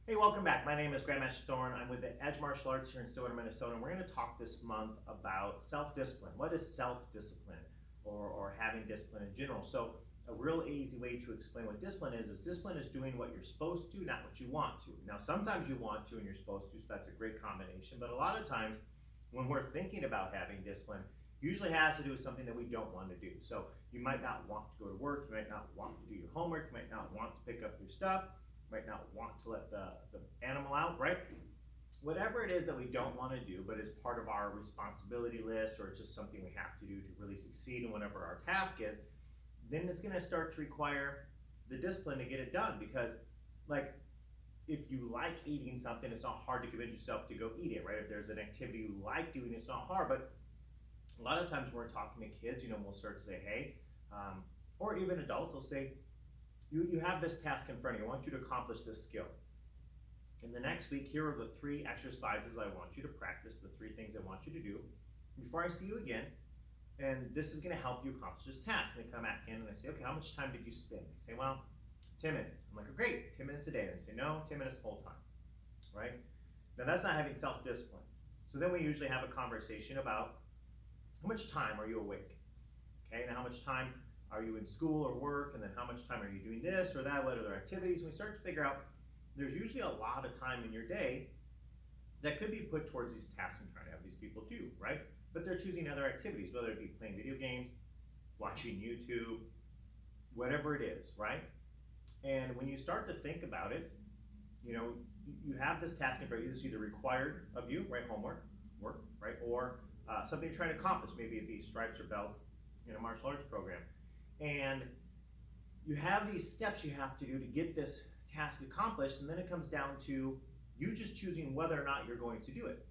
Hey, welcome back. My name is Master Thorn. I'm with the Edge Martial Arts here in Stillwater, Minnesota, and we're going to talk this month about self-discipline. What is self-discipline or having discipline in general? So a real easy way to explain what discipline is discipline is doing what you're supposed to, not what you want to. Now, sometimes you want to and you're supposed to, so that's a great combination. But a lot of times when we're thinking about having discipline, usually has to do with something that we don't want to do. So you might not want to go to work, you might not want to do your homework, you might not want to pick up your stuff, might not want to let the animal out, right? Whatever it is that we don't want to do, but it's part of our responsibility list, or it's just something we have to do to really succeed in whatever our task is, then it's going to start to require the discipline to get it done. Because, like, if you like eating something, it's not hard to convince yourself to go eat it, right? If there's an activity you like doing, it's not hard. But a lot of times when we're talking to kids, we'll start to say, hey, or even adults will say, you have this task in front of you. I want you to accomplish this skill. And the next week, here are the 3 exercises I want you to practice, the 3 things I want you to do before I see you again. And this is going to help you accomplish this task. And they come back in and I say, okay, how much time did you spend? They say, well, 10 minutes. I'm like, oh, great, 10 minutes a day. And they say, no, 10 minutes the whole time, right? Now that's not having self-discipline. So then we usually have a conversation about how much time are you awake? Okay, now how much time are you in school or work, and then how much time are you doing this or that, what other activities? And we start to figure out there's usually a lot of time in your day that could be put towards these tasks I'm trying to have these people do, right? But they're choosing other activities, whether it be playing video games, watching YouTube, whatever it is, right? And when you start to think about it, you have this task in front of you that's either required of you, right? Homework, work, right? Or something you're trying to accomplish. Maybe it be stripes or belts in a martial arts program. And you have these steps you have to do to get this task accomplished, and then it comes down to you just choosing whether or not you're going to do it.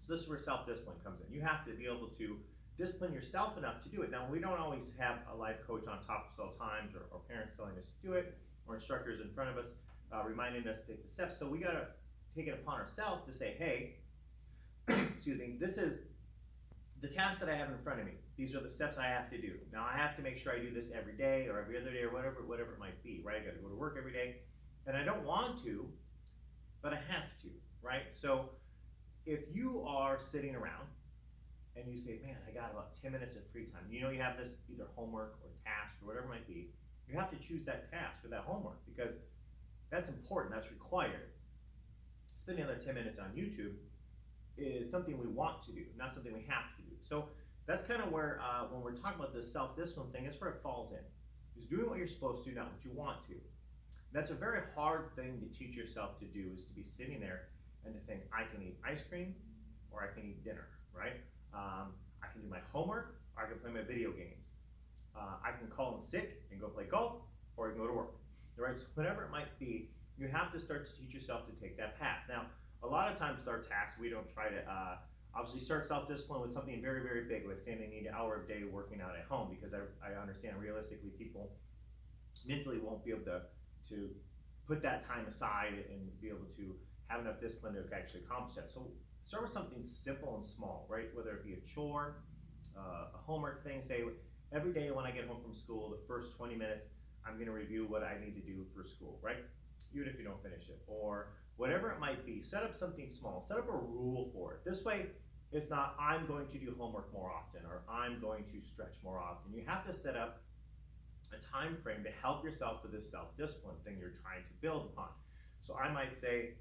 So this is where self-discipline comes in. You have to be able to discipline yourself enough to do it. Now, we don't always have a life coach on top of us all times, or parents telling us to do it, or instructors in front of us reminding us to take the steps. So we got to take it upon ourselves to say, hey, excuse me, this is the task that I have in front of me. These are the steps I have to do. Now I have to make sure I do this every day or every other day or whatever it might be, right? I got to go to work every day, and I don't want to, but I have to, right? So if you are sitting around and you say, man, I got about 10 minutes of free time, you have this either homework or task or whatever it might be, you have to choose that task or that homework because that's important, that's required. Spending another 10 minutes on YouTube is something we want to do, not something we have to do. So that's kind of where, when we're talking about this self-discipline thing, that's where it falls in. Is doing what you're supposed to, not what you want to. That's a very hard thing to teach yourself to do, is to be sitting there and to think, I can eat ice cream or I can eat dinner, right? I can do my homework or I can play my video games. I can call in sick and go play golf, or I can go to work, right? So whatever it might be, you have to start to teach yourself to take that path. Now, a lot of times with our tasks, we don't try to obviously start self-discipline with something very, very big, like saying they need an hour a day working out at home, because I understand realistically people mentally won't be able to put that time aside and be able to have enough discipline to actually accomplish that. So start with something simple and small, right? Whether it be a chore, a homework thing. Say every day when I get home from school, the first 20 minutes, I'm going to review what I need to do for school, right? Even if you don't finish it, or whatever it might be. Set up something small, set up a rule for it. This way, it's not, I'm going to do homework more often, or I'm going to stretch more often. You have to set up a time frame to help yourself with this self-discipline thing you're trying to build upon. So I might say,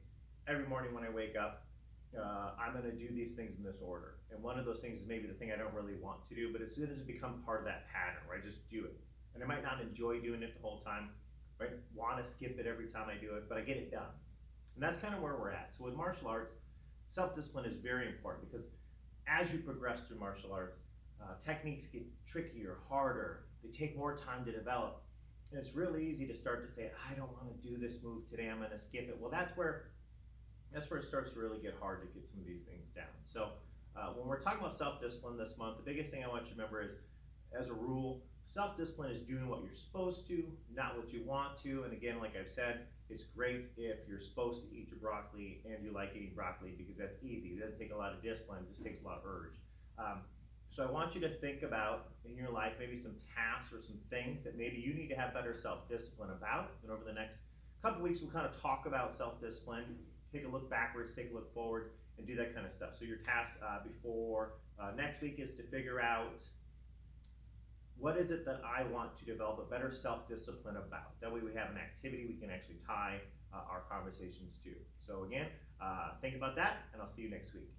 every morning when I wake up, I'm going to do these things in this order. And one of those things is maybe the thing I don't really want to do, but it's going to become part of that pattern, right? Just do it. And I might not enjoy doing it the whole time, right? Want to skip it every time I do it, but I get it done. And that's kind of where we're at. So with martial arts, self-discipline is very important, because as you progress through martial arts, techniques get trickier, harder, they take more time to develop. And it's really easy to start to say, I don't want to do this move today, I'm going to skip it. Well, that's where it starts to really get hard to get some of these things down. So when we're talking about self-discipline this month, the biggest thing I want you to remember is, as a rule, self-discipline is doing what you're supposed to, not what you want to. And again, like I've said, it's great if you're supposed to eat your broccoli and you like eating broccoli, because that's easy. It doesn't take a lot of discipline, it just takes a lot of urge. So I want you to think about in your life maybe some tasks or some things that maybe you need to have better self-discipline about. And over the next couple weeks we'll kind of talk about self-discipline, take a look backwards, take a look forward, and do that kind of stuff. So your task before next week is to figure out what is it that I want to develop a better self-discipline about. That way we have an activity we can actually tie our conversations to. So again, think about that, and I'll see you next week.